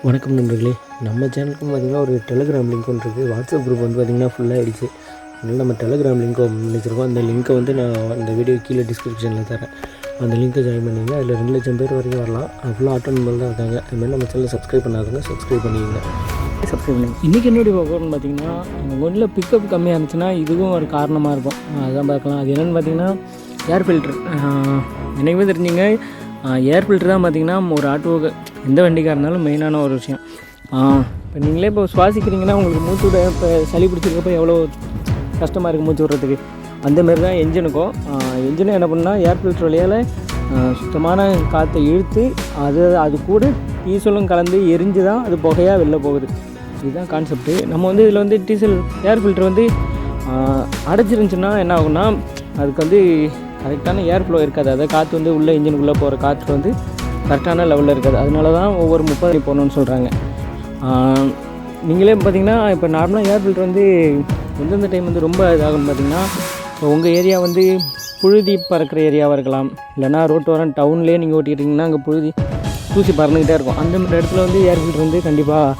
வணக்கம் நண்பர்களே, நம்ம சேனலுக்கும் பார்த்திங்கன்னா ஒரு டெலிகிராம் லிங்க் ஒன்று இருக்குது. வாட்ஸ்அப் குரூப் வந்து பார்த்திங்கன்னா ஃபுல்லாகிடுச்சு. அதனால் நம்ம டெலிகிராம் லிங்க் வச்சுருக்கோம். அந்த லிங்க்கை வந்து நான் அந்த வீடியோ கீழே டிஸ்கிரிப்ஷனில் தரேன். அந்த லிங்க்கை ஜாயின் பண்ணிங்க. அதில் 2 லட்சம் பேர் வரைக்கும் வரலாம். ஃபுல்லாக ஆட்டோ நம்பர் தான் இருக்காங்க. அதுமாதிரி நம்ம சேனலை சப்ஸ்கிரைப் பண்ணாதவங்க சப்ஸ்கிரைப் பண்ணிக்கங்க. சப்ஸ்கிரைப் பண்ணி இன்றைக்கி என்னுடைய பார்க்கணும்னு பார்த்திங்கன்னா, உங்கள் ஒன்றில் பிக்கப் கம்மியாக இருந்துச்சுன்னா இதுவும் ஒரு காரணமாக இருக்கும். அதுதான் பார்க்கலாம். அது என்னென்னு பார்த்திங்கன்னா, ஏர் ஃபில்ட்ரு. எனக்குமே தெரிஞ்சுங்க, ஏர் ஃபில்ட்ரு தான் பார்த்திங்கன்னா ஒரு ஆட்டோவுக்கு எந்த வண்டிக்காக இருந்தாலும் மெயினான ஒரு விஷயம். இப்போ நீங்களே இப்போ சுவாசிக்கிறீங்கன்னா உங்களுக்கு மூச்சு விட இப்போ சளி பிடிச்சிருக்கப்போ எவ்வளோ கஷ்டமாக இருக்குது மூச்சு விட்றதுக்கு. அந்தமாரி தான் என்ஜினுக்கும். என்ஜினும் என்ன பண்ணால் ஏர் ஃபில்ட்ரு வழியால் சுத்தமான காற்றை இழுத்து அது கூட டீசலும் கலந்து எரிஞ்சு தான் அது புகையாக வெளில போகுது. இதுதான் கான்செப்ட்டு. நம்ம வந்து இதில் வந்து டீசல் ஏர் ஃபில்ட்ரு வந்து அடைச்சிருந்துச்சுன்னா என்ன ஆகும்னா, அதுக்கு வந்து கரெக்டான ஏர் ஃப்ளோ இருக்காது. அதாவது காற்று வந்து உள்ளே இன்ஜினுக்குள்ளே போகிற காற்று வந்து கரெக்டான லெவலில் இருக்காது. அதனால தான் ஒவ்வொரு 30 அடி போகணுன்னு சொல்கிறாங்க. நீங்களே பார்த்திங்கன்னா, இப்போ நார்மலாக ஏர் ஃபில்ட்ரு வந்து எந்தெந்த டைம் வந்து ரொம்ப இதாகும்னு பார்த்திங்கன்னா, இப்போ உங்கள் ஏரியா வந்து புழுதி பறக்கிற ஏரியாவாக இருக்கலாம். இல்லைனா ரோட்டோரம் டவுன்லேயே நீங்கள் ஓட்டிக்கிட்டிங்கன்னா அங்கே தூசி பறந்துக்கிட்டே இருக்கும். அந்தமாதிரி இடத்துல வந்து ஏர் ஃபில்ட்ரு வந்து கண்டிப்பாக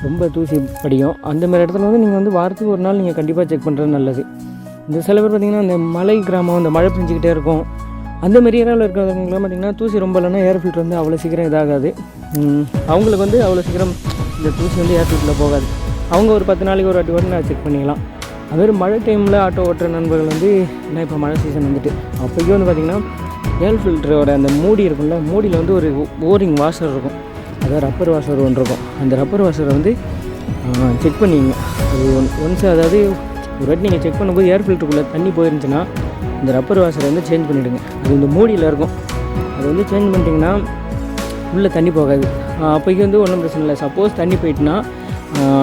ரொம்ப தூசி படியும். அந்தமாதிரி இடத்துல வந்து நீங்கள் வந்து வாரத்துக்கு ஒரு நாள் நீங்கள் கண்டிப்பாக செக் பண்ணுறது நல்லது. இந்த சில பேர் பார்த்திங்கன்னா, இந்த மலை கிராமம், இந்த மழை பெஞ்சிக்கிட்டே இருக்கும், அந்தமாரி ஏரியாவில் இருக்கிறவங்களாம் பார்த்திங்கன்னா தூசி ரொம்ப இல்லைன்னா ஏர் ஃபில்ட்ரு வந்து அவ்வளோ சீக்கிரம் இதாகாது. அவங்களுக்கு வந்து அவ்வளோ சீக்கிரம் இந்த தூசி வந்து ஏர் ஃபில்ட்ரில் போகாது. அவங்க ஒரு 10 நாளைக்கு ஒரு வாட்டி கூட நான் செக் பண்ணிக்கலாம். அதுமாதிரி மழை டைமில் ஆட்டோ ஓட்டுற நண்பர்கள் வந்து என்ன, இப்போ மழை சீசன் வந்துட்டு அப்போயும் வந்து பார்த்திங்கன்னா ஏர் ஃபில்ட்ரோட அந்த மூடி இருக்கும்ல, மூடியில் வந்து ஒரு ஓரிங் வாஷர் இருக்கும். அதாவது ரப்பர் வாஷர் ஒன்று இருக்கும். அந்த ரப்பர் வாஷரை வந்து செக் பண்ணிங்க. அது ஒன்ஸ் அதாவது ஒரு வாட்டி நீங்கள் செக் பண்ணும்போது ஏர் ஃபில்ட்ருக்குள்ளே தண்ணி போயிருந்துச்சுன்னா இந்த ரப்பர் வாஷரை வந்து சேஞ்ச் பண்ணிவிடுங்க. அது இந்த மூடியில் இருக்கும். அது வந்து சேஞ்ச் பண்ணிட்டிங்கன்னா உள்ளே தண்ணி போகாது. அப்போக்கி வந்து ஒன்றும் பிரச்சனை இல்லை. சப்போஸ் தண்ணி போயிட்டுனா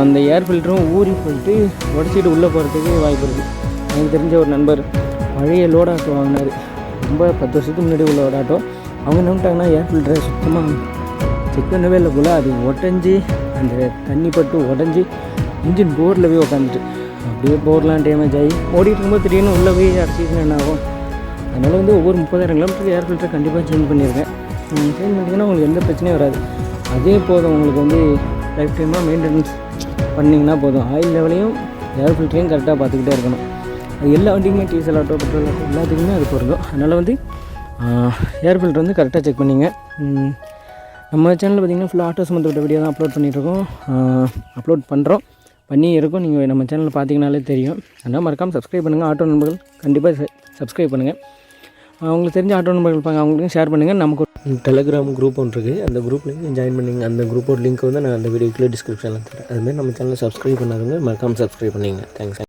அந்த ஏர் ஃபில்டரும் ஊறி போயிட்டு உடச்சிட்டு உள்ளே போகிறதுக்கு வாய்ப்பு இருக்குது. எனக்கு தெரிஞ்ச ஒரு நண்பர் பழைய லோட் ஆட்டோ வாங்கினார். ரொம்ப 10 வருஷத்துக்கு முன்னாடி உள்ள ஒரு ஆட்டோ. அவங்க என்ன பண்ணிட்டாங்கன்னா, ஏர் ஃபில்டரை சுத்தமாக செக் பண்ணவே இல்லை போல். அது உடஞ்சி அந்த தண்ணி பட்டு உடஞ்சி இன்ஜின் போரில் போய் உட்காந்துட்டு அப்படியே போர்லாம் டேமேஜ் ஆகி ஓடிட்டு இருக்கும்போது திடீர்னு உள்ளே போய் அடிச்சிச்சுன்னா என்ன ஆகும். அதனால் வந்து ஒவ்வொரு 30,000 கிலோமீட்டருக்கு ஏர் ஃபில்டரை கண்டிப்பாக சேஞ்ச் பண்ணியிருக்கேன். சேஞ்ச் பண்ணிட்டீங்கன்னா உங்களுக்கு எந்த பிரச்சனையும் வராது. அதே போதும், உங்களுக்கு வந்து லைஃப் டைமாக மெயின்டெனன்ஸ் பண்ணிங்கன்னா போதும். ஆயில் லெவலையும் ஏர் ஃபில்டரையும் கரெக்டாக பார்த்துக்கிட்டே இருக்கணும். அது எல்லா வண்டிக்குமே, டீசல் ஆட்டோ, பெட்ரோல் ஆட்டோ எல்லாத்துக்குமே அது பொருந்தும். அதனால் வந்து ஏர் ஃபில்டர் வந்து கரெக்டாக செக் பண்ணிங்க. நம்ம சேனலில் பார்த்திங்கன்னா ஃபுல்லாக ஆட்டோ சம்மந்தப்பட்ட வீடியோ தான் அப்லோட் பண்ணி இருக்கும். நீங்கள் நம்ம சேனலில் பார்த்தீங்கனாலே தெரியும். அதனால் மறக்காமல் சப்ஸ்கிரைப் பண்ணுங்கள். ஆட்டோ நண்பர்கள் கண்டிப்பாக சப்ஸ்கிரைப் பண்ணுங்கள். உங்களுக்கு தெரிஞ்ச ஆட்டோ நண்பர்கள் இருப்பாங்க, அவங்களுக்கும் ஷேர் பண்ணுங்கள். நமக்கு ஒரு டெலிகிராம் குரூப் ஒன்று இருக்குது. அந்த குரூப்லேயும் ஜாயின் பண்ணிங்க. அந்த குரூப்போட லிங்க் வந்து நான் அந்த வீடியோக்குள்ளே டிஸ்கிரிப்ஷனில் தரேன். அதுமாதிரி நம்ம சேனலை சப்ஸ்கிரைப் பண்ணாதவங்க மறக்காமல் சப்ஸ்கிரைப் பண்ணிங்க. தேங்க்ஸ்.